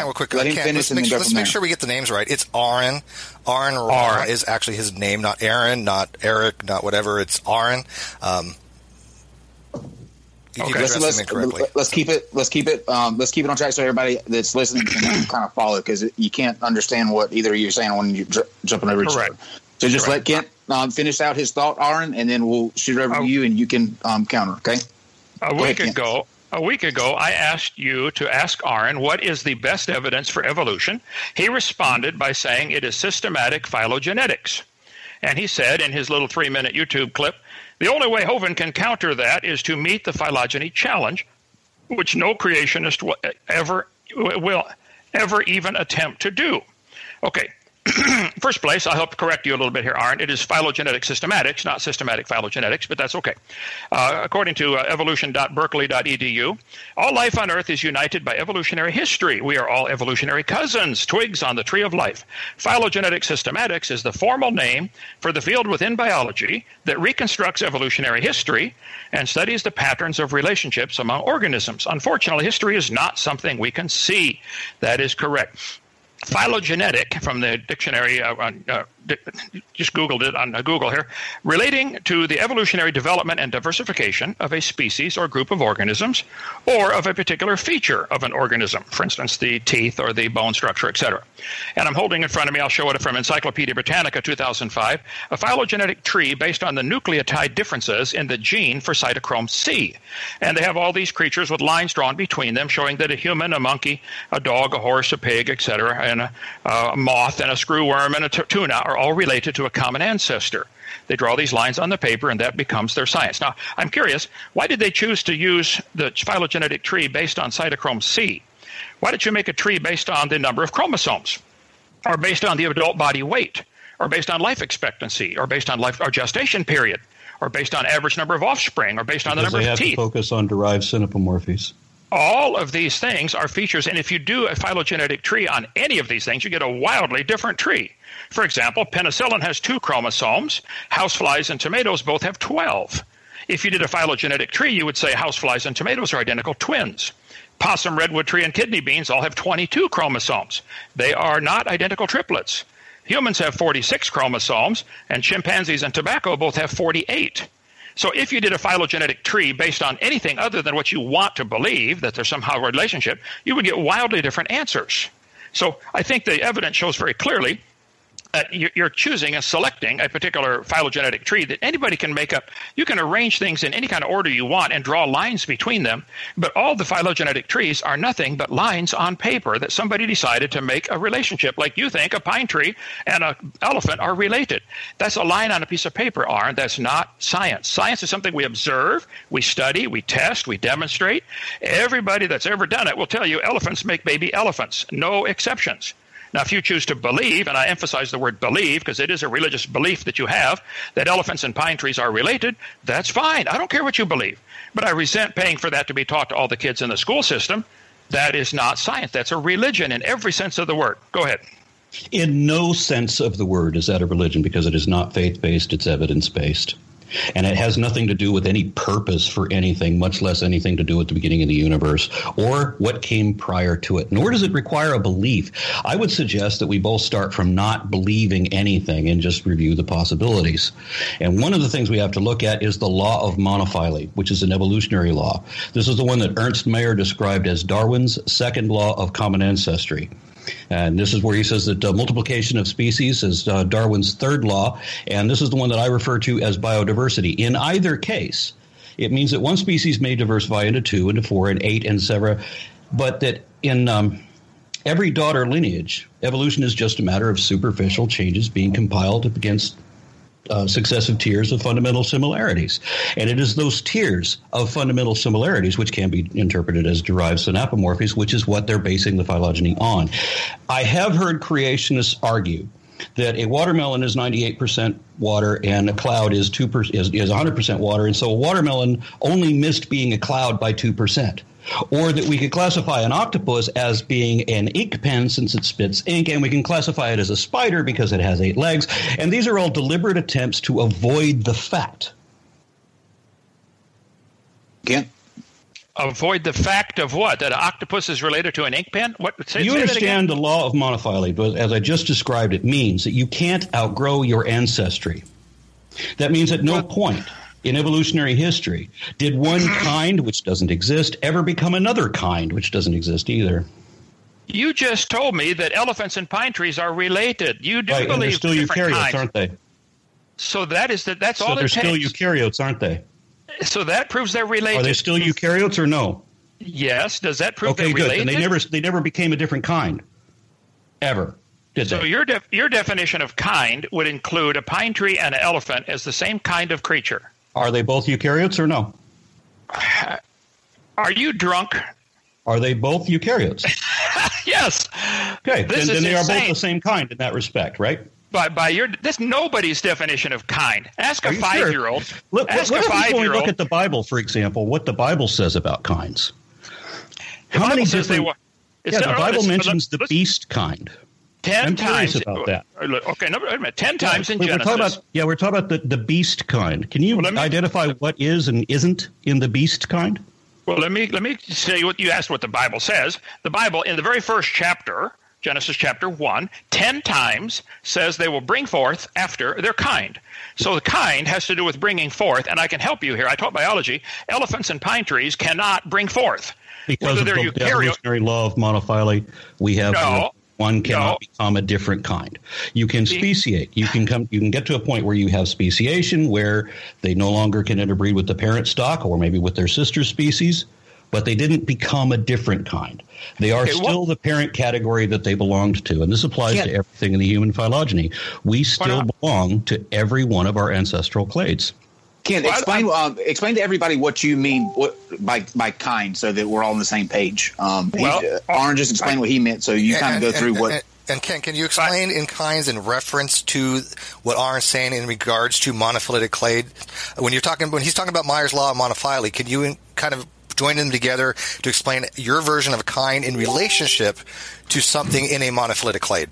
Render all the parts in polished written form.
Real quick, Let him finish let's make sure we get the names right. It's Aron. Aron Ra is actually his name, not Aaron, not Eric, not whatever. It's Aron. Let's keep it on track so everybody that's listening can kind of follow, because you can't understand what either of you are saying when you jumping over each other. So just let Kent finish out his thought, Aron, and then we'll shoot it over to you, and you can counter. Okay. A week ago, I asked you to ask Aron what is the best evidence for evolution. He responded by saying it is systematic phylogenetics. And he said in his little 3-minute YouTube clip, the only way Hovind can counter that is to meet the phylogeny challenge, which no creationist will ever even attempt to do. Okay. First place, I'll help correct you a little bit here, Aron. It is phylogenetic systematics, not systematic phylogenetics, but that's okay. According to evolution.berkeley.edu, all life on Earth is united by evolutionary history. We are all evolutionary cousins, twigs on the tree of life. Phylogenetic systematics is the formal name for the field within biology that reconstructs evolutionary history and studies the patterns of relationships among organisms. Unfortunately, history is not something we can see. That is correct. Phylogenetic, from the dictionary, just Googled it on Google here, relating to the evolutionary development and diversification of a species or group of organisms, or of a particular feature of an organism, for instance, the teeth or the bone structure, etc. And I'm holding in front of me, I'll show it from Encyclopedia Britannica 2005, a phylogenetic tree based on the nucleotide differences in the gene for cytochrome C. And they have all these creatures with lines drawn between them, showing that a human, a monkey, a dog, a horse, a pig, etc., and a moth and a screwworm and a tuna are all related to a common ancestor. They draw these lines on the paper, and that becomes their science. Now, I'm curious, why did they choose to use the phylogenetic tree based on cytochrome C? Why did you make a tree based on the number of chromosomes, or based on the adult body weight, or based on life expectancy, or based on life or gestation period, or based on average number of offspring, or based on the number of teeth? They have to focus on derived synapomorphies. All of these things are features, and if you do a phylogenetic tree on any of these things, you get a wildly different tree. For example, penicillin has 2 chromosomes. Houseflies and tomatoes both have 12. If you did a phylogenetic tree, you would say houseflies and tomatoes are identical twins. Possum, redwood tree, and kidney beans all have 22 chromosomes. They are not identical triplets. Humans have 46 chromosomes, and chimpanzees and tobacco both have 48. So if you did a phylogenetic tree based on anything other than what you want to believe, that there's somehow a relationship, you would get wildly different answers. So I think the evidence shows very clearly that you're choosing and selecting a particular phylogenetic tree that anybody can make up. You can arrange things in any kind of order you want and draw lines between them, but all the phylogenetic trees are nothing but lines on paper that somebody decided to make a relationship, like you think a pine tree and an elephant are related. That's a line on a piece of paper, Aron. That's not science. Science is something we observe, we study, we test, we demonstrate. Everybody that's ever done it will tell you elephants make baby elephants, no exceptions. Now, if you choose to believe, and I emphasize the word believe because it is a religious belief that you have, that elephants and pine trees are related, that's fine. I don't care what you believe. But I resent paying for that to be taught to all the kids in the school system. That is not science. That's a religion in every sense of the word. Go ahead. In no sense of the word is that a religion, because it is not faith-based, it's evidence-based. And it has nothing to do with any purpose for anything, much less anything to do with the beginning of the universe or what came prior to it. Nor does it require a belief. I would suggest that we both start from not believing anything and just review the possibilities. And one of the things we have to look at is the law of monophyly, which is an evolutionary law. This is the one that Ernst Mayr described as Darwin's second law of common ancestry. And this is where he says that multiplication of species is Darwin's third law, and this is the one that I refer to as biodiversity. In either case, it means that one species may diversify into 2, into 4, and 8, and 7, but that in every daughter lineage, evolution is just a matter of superficial changes being compiled against successive tiers of fundamental similarities. And it is those tiers of fundamental similarities which can be interpreted as derived synapomorphies, which is what they're basing the phylogeny on. I have heard creationists argue that a watermelon is 98% water and a cloud is 100% water, and so a watermelon only missed being a cloud by 2%. Or that we could classify an octopus as being an ink pen since it spits ink, and we can classify it as a spider because it has 8 legs. And these are all deliberate attempts to avoid the fact. Again? Avoid the fact of what? That an octopus is related to an ink pen? What? You understand the law of monophyly, but as I just described, it means that you can't outgrow your ancestry. That means at no point in evolutionary history did one kind, which doesn't exist, ever become another kind, which doesn't exist either. You just told me that elephants and pine trees are related. You do believe and they're still eukaryotes, kinds. Aren't they? So that's all it takes. So they're still eukaryotes, aren't they? So that proves they're related. Are they still eukaryotes or no? Yes. Does that prove they're good. related? And they never became a different kind, ever. Did they? So your definition of kind would include a pine tree and an elephant as the same kind of creature. Are they both eukaryotes or no? Are you drunk? Are they both eukaryotes? Yes. Okay, then they are both the same kind in that respect, right? This nobody's definition of kind. Ask a 5-year-old. Sure? Look at the Bible, for example, what the Bible says about kinds. How many different? The Bible mentions the beast kind. 10 times about that. Okay, no, wait a minute. 10 times in Genesis. We're talking about the beast kind. Can you identify what is and isn't in the beast kind? Well, let me say what you asked. What the Bible says. The Bible, in the very first chapter, Genesis chapter 1, 10 times says they will bring forth after their kind. So the kind has to do with bringing forth, and I can help you here. I taught biology. Elephants and pine trees cannot bring forth. Because of the evolutionary law of monophyly, we have one cannot become a different kind. You can speciate. You can get to a point where you have speciation, where they no longer can interbreed with the parent stock or maybe with their sister species, but they didn't become a different kind. They are still the parent category that they belonged to, and this applies to everything in the human phylogeny. We still belong to every one of our ancestral clades. Ken, explain to everybody what you mean by kind, so that we're all on the same page. Aron just explained what he meant, so you kind of go through what. And Ken, can you explain in kinds in reference to what Aron's saying in regards to monophyletic clade? When he's talking about Meyer's law of monophyly, can you kind of join them together to explain your version of a kind in relationship to something in a monophyletic clade?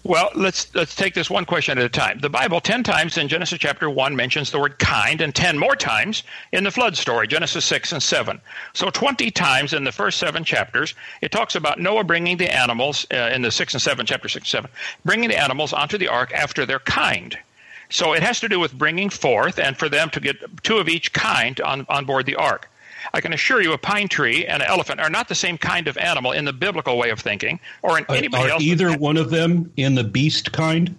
Well, let's take this one question at a time. The Bible 10 times in Genesis chapter 1 mentions the word kind, and 10 more times in the flood story, Genesis 6 and 7. So 20 times in the first 7 chapters, it talks about Noah bringing the animals in the 6 and 7, chapter 6 and 7, bringing the animals onto the ark after their kind. So it has to do with bringing forth and for them to get 2 of each kind on board the ark. I can assure you a pine tree and an elephant are not the same kind of animal in the biblical way of thinking or in anybody else. Are either one of them in the beast kind?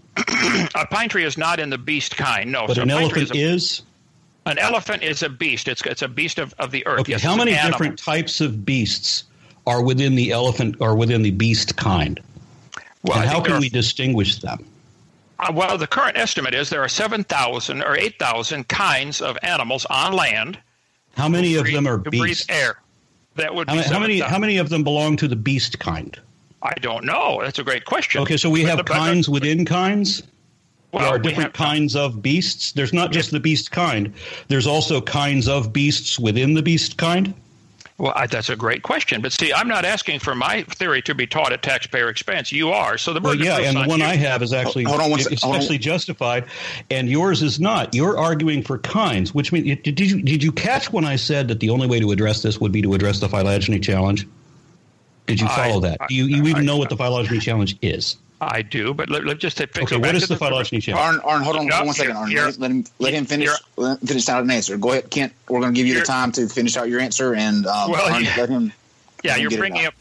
A pine tree is not in the beast kind, no. But an elephant is? An elephant is a beast. It's a beast of the earth. Okay, yes, how many different types of beasts are within the elephant or within the beast kind? Well, and how can we distinguish them? Well, the current estimate is there are 7,000 or 8,000 kinds of animals on land. How many of them are beasts? Breathe air. That would be how many of them belong to the beast kind? I don't know. That's a great question. Okay, so we have kinds within kinds? Well, there are different kinds of beasts? There's not just the beast kind. There's also kinds of beasts within the beast kind? Well, that's a great question. But see, I'm not asking for my theory to be taught at taxpayer expense. You are. So the burden and the one I have is actually especially justified, and yours is not. You're arguing for kinds, which means did you catch when I said that the only way to address this would be to address the phylogeny challenge? Did you follow that? Do you even know what the phylogeny challenge is? I do, but let's just fix it. Okay, what is the phylogeny challenge? Arn, hold on 1 second, Arn. Let him finish out an answer. Go ahead, Kent. We're going to give you the time to finish out your answer, and Arn, let him. Yeah, you're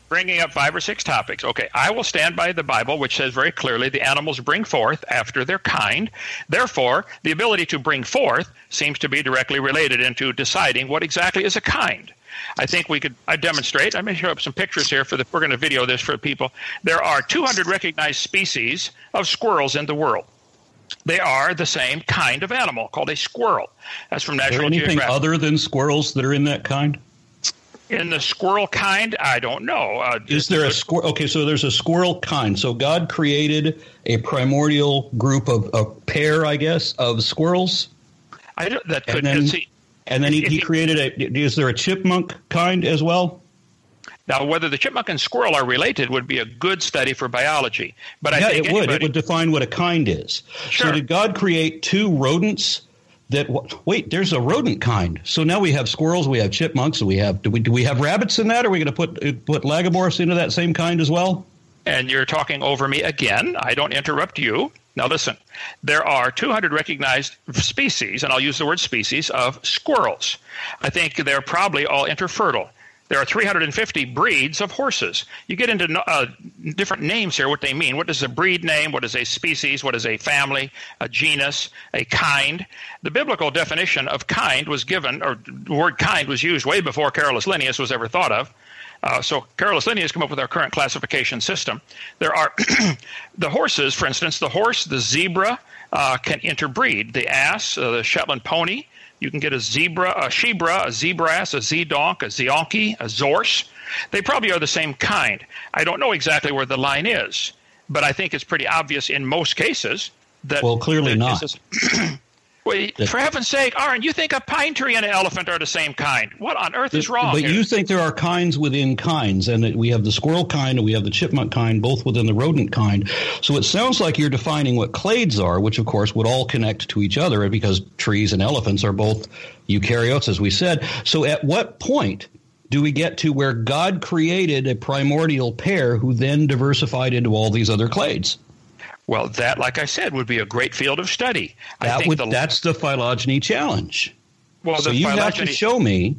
bringing up 5 or 6 topics. Okay, I will stand by the Bible, which says very clearly the animals bring forth after their kind. Therefore, the ability to bring forth seems to be directly related into deciding what exactly is a kind. I think I demonstrate. I'm going to show up some pictures here we're going to video this for people. There are 200 recognized species of squirrels in the world. They are the same kind of animal called a squirrel. That's from National Geographic. Is there anything other than squirrels that are in that kind? In the squirrel kind, I don't know. Is there a squirrel? Okay, so there's a squirrel kind. So God created a primordial group of a pair, I guess, of squirrels. And then he created is there a chipmunk kind as well? Now, whether the chipmunk and squirrel are related would be a good study for biology. But I think it would. It would define what a kind is. Sure. So did God create 2 rodents that wait, there's a rodent kind. So now we have squirrels, we have chipmunks, and we have do we have rabbits in that? Are we going to put lagomorphs into that same kind as well? And you're talking over me again. I don't interrupt you. Now listen, there are 200 recognized species, and I'll use the word species, of squirrels. I think they're probably all interfertile. There are 350 breeds of horses. You get into different names here, what they mean. What is a breed name? What is a species? What is a family, a genus, a kind? The biblical definition of kind was given, or the word kind was used way before Carolus Linnaeus was ever thought of. So Carolus Linnaeus came up with our current classification system. There are the horses, for instance, the horse, the zebra can interbreed. The ass, the Shetland pony. You can get a zebra, a shebra, a zebrass, a zedonk, a zeonki, a zorse. They probably are the same kind. I don't know exactly where the line is, but I think it's pretty obvious in most cases that. Well, clearly not. Well, for heaven's sake, Aron, you think a pine tree and an elephant are the same kind. What on earth is wrong But here? you think there are kinds within kinds, and that we have the squirrel kind and we have the chipmunk kind, both within the rodent kind. So it sounds like you're defining what clades are, which, of course, would all connect to each other because trees and elephants are both eukaryotes, as we said. So at what point do we get to where God created a primordial pair who then diversified into all these other clades? Well, that, like I said, would be a great field of study. That's the phylogeny challenge. Well, so you have to show me,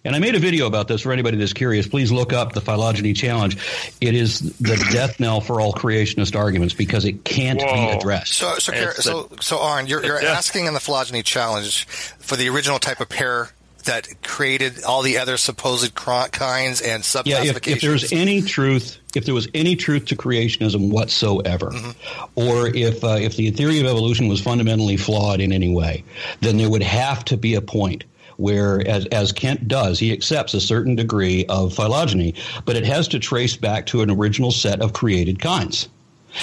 and I made a video about this for anybody that's curious. Please look up the phylogeny challenge. It is the death knell for all creationist arguments because it can't be addressed. So Aron, you're asking in the phylogeny challenge for the original type of pair that created all the other supposed kinds and subclassifications. If there's any truth, if there was any truth to creationism whatsoever, or if the theory of evolution was fundamentally flawed in any way, then there would have to be a point where, as Kent does, he accepts a certain degree of phylogeny, but it has to trace back to an original set of created kinds.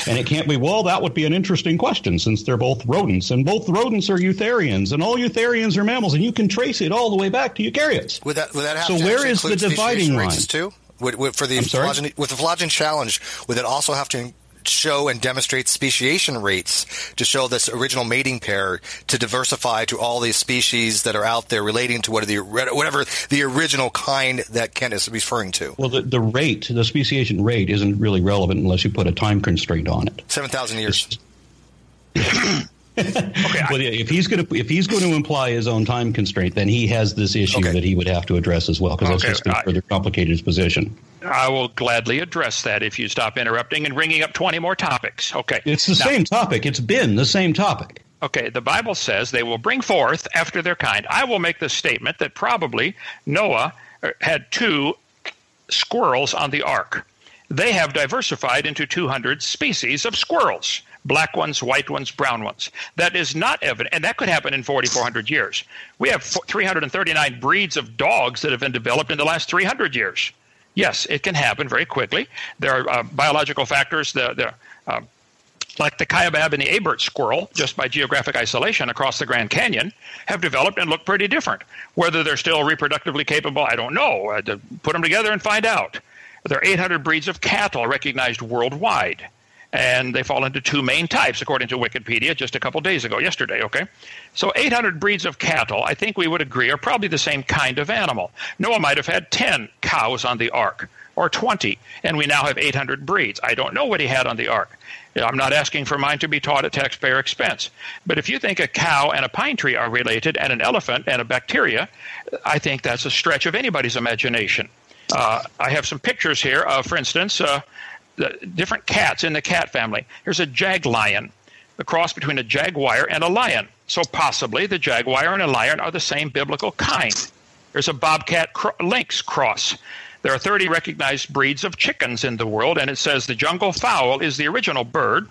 And it can't be, well, that would be an interesting question since they're both rodents, and both rodents are eutherians, and all eutherians are mammals, and you can trace it all the way back to eukaryotes. Would that have so to where is the dividing line? Too? With the phylogeny challenge, would it also have to show and demonstrate speciation rates to show this original mating pair to diversify to all these species that are out there relating to whatever the original kind that Kent is referring to? Well, the speciation rate isn't really relevant unless you put a time constraint on it. 7,000 years. Okay, well, if he's going to imply his own time constraint, then he has this issue that he would have to address as well, because that's just going to further complicate his position. I will gladly address that if you stop interrupting and bringing up 20 more topics. Okay, it's the same topic. It's been the same topic. Okay, the Bible says they will bring forth after their kind. I will make the statement that probably Noah had 2 squirrels on the ark. They have diversified into 200 species of squirrels. Black ones, white ones, brown ones. That is not evident, and that could happen in 4,400 years. We have 339 breeds of dogs that have been developed in the last 300 years. Yes, it can happen very quickly. There are biological factors, like the Kaibab and the Abert squirrel, just by geographic isolation across the Grand Canyon, have developed and look pretty different. Whether they're still reproductively capable, I don't know. Put them together and find out. There are 800 breeds of cattle recognized worldwide. And they fall into 2 main types, according to Wikipedia, just a couple days ago, yesterday, okay? So 800 breeds of cattle, I think we would agree, are probably the same kind of animal. Noah might have had 10 cows on the ark, or 20, and we now have 800 breeds. I don't know what he had on the ark. I'm not asking for mine to be taught at taxpayer expense. But if you think a cow and a pine tree are related, and an elephant and a bacteria, I think that's a stretch of anybody's imagination. I have some pictures here of, for instance, the different cats in the cat family. Here's a jag lion, the cross between a jaguar and a lion. So possibly the jaguar and a lion are the same biblical kind. There's a bobcat lynx cross. There are 30 recognized breeds of chickens in the world, and it says the jungle fowl is the original bird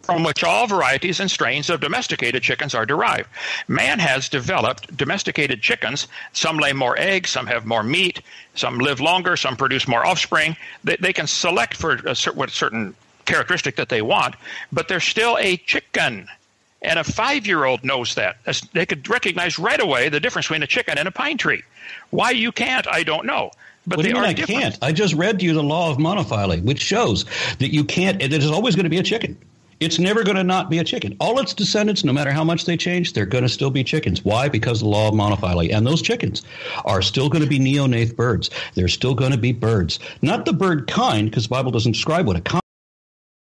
from which all varieties and strains of domesticated chickens are derived. Man has developed domesticated chickens. Some lay more eggs, some have more meat, some live longer, some produce more offspring. They can select for a certain characteristic that they want, but they're still a chicken. And a 5-year-old knows that. They could recognize right away the difference between a chicken and a pine tree. Why you can't, I don't know. But what do you mean I different. Can't? I just read to you the law of monophyly, which shows that you can't. It is always going to be a chicken. It's never going to not be a chicken. All its descendants, no matter how much they change, they're going to still be chickens. Why? Because of the law of monophily. And those chickens are still going to be neonath birds. They're still going to be birds. Not the bird kind, because the Bible doesn't describe what a kind